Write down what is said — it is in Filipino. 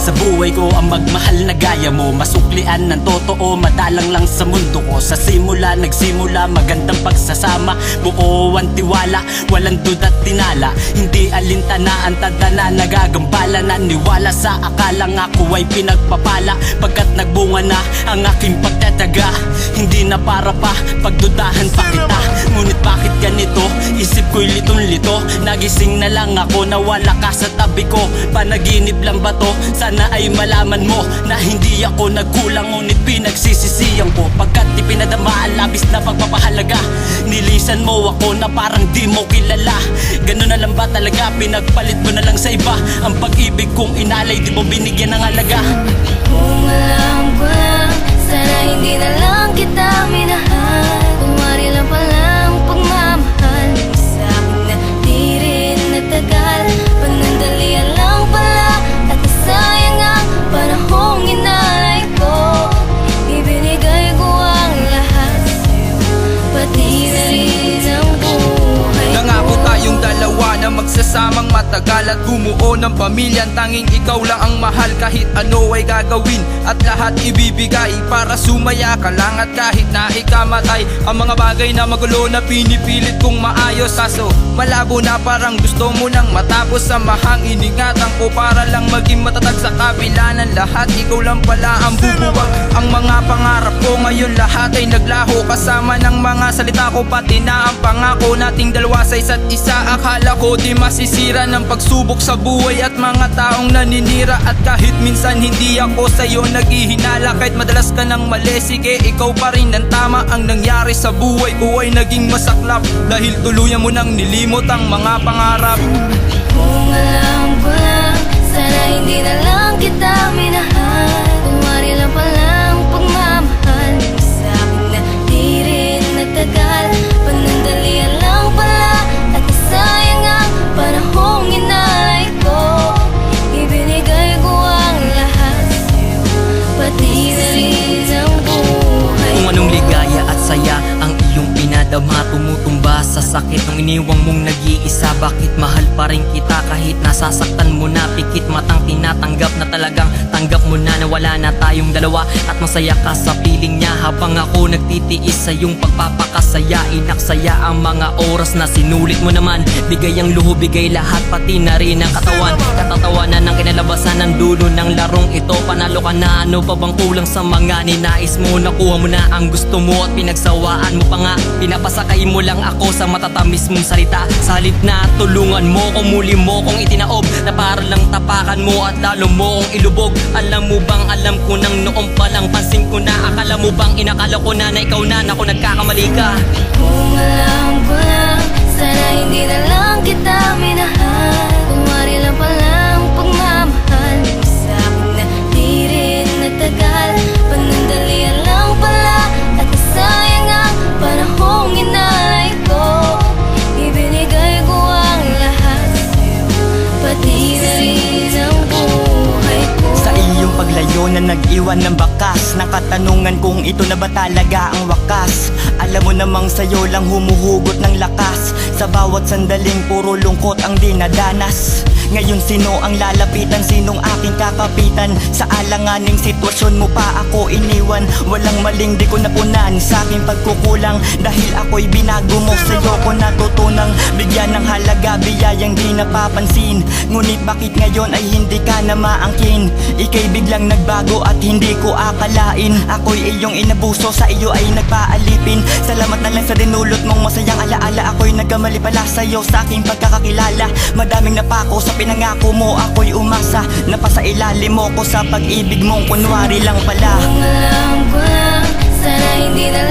sa buhay ko ang magmahal na gaya mo. Masuklian ng totoo, madalang lang sa mundo ko. Sa simula, nagsimula, magandang pagsasama. Buo ang tiwala, walang duda't tinala. Hindi alintanaan, tadhana, nagagambala. Naniwala sa akalang ako ay pinagpapala. Pagkat nagbunga na ang aking pagtataga, hindi na para pa pagdudahan pa kita. Ngunit bakit ganito? Isip ko'y litong-lito. Nagising na lang ako, nawala ka sa tabi ko. Panaginip lang ba to? Sana ay malaman mo na hindi ako nagkulang, ngunit pinagsisisiyan ko. Pagkat ipinadama ang labis na pagpapahalaga. Nilisan mo ako na parang di mo kilala. Ganun na lang ba talaga? Pinagpalit mo na lang sa iba ang pag-ibig kong inalay, di mo binigyan ng halaga. Kung alam ko lang, sana hindi na lang kita minahal. Kumari lang palang pagmamahal mo sa akin na di rin natagal. Panandalian lang pala at nasayang ang panahong inalay ko. Ibinigay ko ang lahat sa'yo, pati na rin ang buhay ko. Nangako tayong dalawa na magsasamang matagal at bumuo ng pamilya. Tanging ikaw lang ang mahal, kahit ano ay gagawin at lahat ibibigay para sumaya ka lang. At kahit na ikamatay, ang mga bagay na magulo na pinipilit kong maayos. Kaso malabo na parang gusto mo nang matapos. Samahang iningatan ko para lang maging matatag sa kabila ng lahat. Ikaw lang pala ang bubuwag ang mga pangarap ko. Ngayon lahat ay naglaho kasama ng mga salita ko, pati na ang pangako nating dalawa sa isa't isa. Akala ko di masisira ng pagsubok sa buhay at mga taong naninira. At kahit minsan hindi ako sa'yo naghihinala, kahit madalas ka ng mali, sige ikaw pa rin ang tama. Ang nangyari sa buhay ko ay naging masaklap dahil tuluyan mo nang nilimot ang mga pangarap. Kung alam ko lang, sana hindi na lang kita minahal. Kumari lang palang pagmamahal mo sa akin na di rin nagtagal. Panandalian lang pala at nasayang ang panahong inalay ko. Ibinigay ko ang lahat sa'yo, pati na rin ang buhay ko. Kung anong ligaya at saya ang iyong pinadama, tumutumba sa sakit nung iniwang mong nag-iisa. Bakit mahal pa rin kita kahit nasasaktan mo na? Pikit matang tinatanggap na talagang tanggap mo na na wala na tayong dalawa at masaya ka sa piling niya. Habang ako nagtitiis sa iyong pagpapakasaya, inaksaya ang mga oras na sinulit mo naman. Bigay ang luho, bigay lahat, pati na rin ang katawan. Katatawanan ng kinalabasan ng dulo ng larong ito. Panalo ka na, ano pa bang kulang sa mga ninais mo? Nakuha mo na ang gusto mo at pinagsawaan mo pa nga. Pinapasakay mo lang ako sa matatamis mong salita. Sa halip na tulungan mo ko, muli mo kong itinaob na para lang tapakan mo at lalo mo kong ilubog. Alam mo bang alam ko nang noong palang pansin ko na? Akala mo bang inakala ko na ikaw na ako nagkakamali ka? Kung alam ko lang, sana hindi na lang kita minahal. Kumari lang palang pagmamahal mo sa akin na di rin nagtagal. Panandalian lang pala at nasayang ang panahong inalay ko. Ibinigay ko ang lahat sa'yo, pati na rin ang buhay ko. Sa iyong paglayo na nag-iwan ng bakas, nakatanungan kung ito na ba talaga ang wakas. Alam mo namang sa'yo lang humuhugot ng lakas. Sa bawat sandaling puro lungkot ang dinadanas. Ngayon sino ang lalapitan, sinong aking kakapitan? Sa alanganing sitwasyon mo pa ako iniwan. Walang maling di ko napunan sa aking pagkukulang. Dahil ako'y binago mo, sa'yo ko natutunang bigyan ng halaga, biyayang di napapansin. Ngunit bakit ngayon ay hindi ka na maangkin? Ika'y biglang nagbago at hindi ko akalain. Ako'y iyong inabuso, sa iyo ay nagpaalipin. Salamat na lang sa dinulot mong masayang alaala. Ako'y nagkamali pala sa'yo sa aking pagkakakilala. Madaming napako sa pinangako mo, ako'y umasa. Napasa ilalim mo ko sa pag-ibig mong kunwari lang pala. Kung alam ko lang, sana hindi na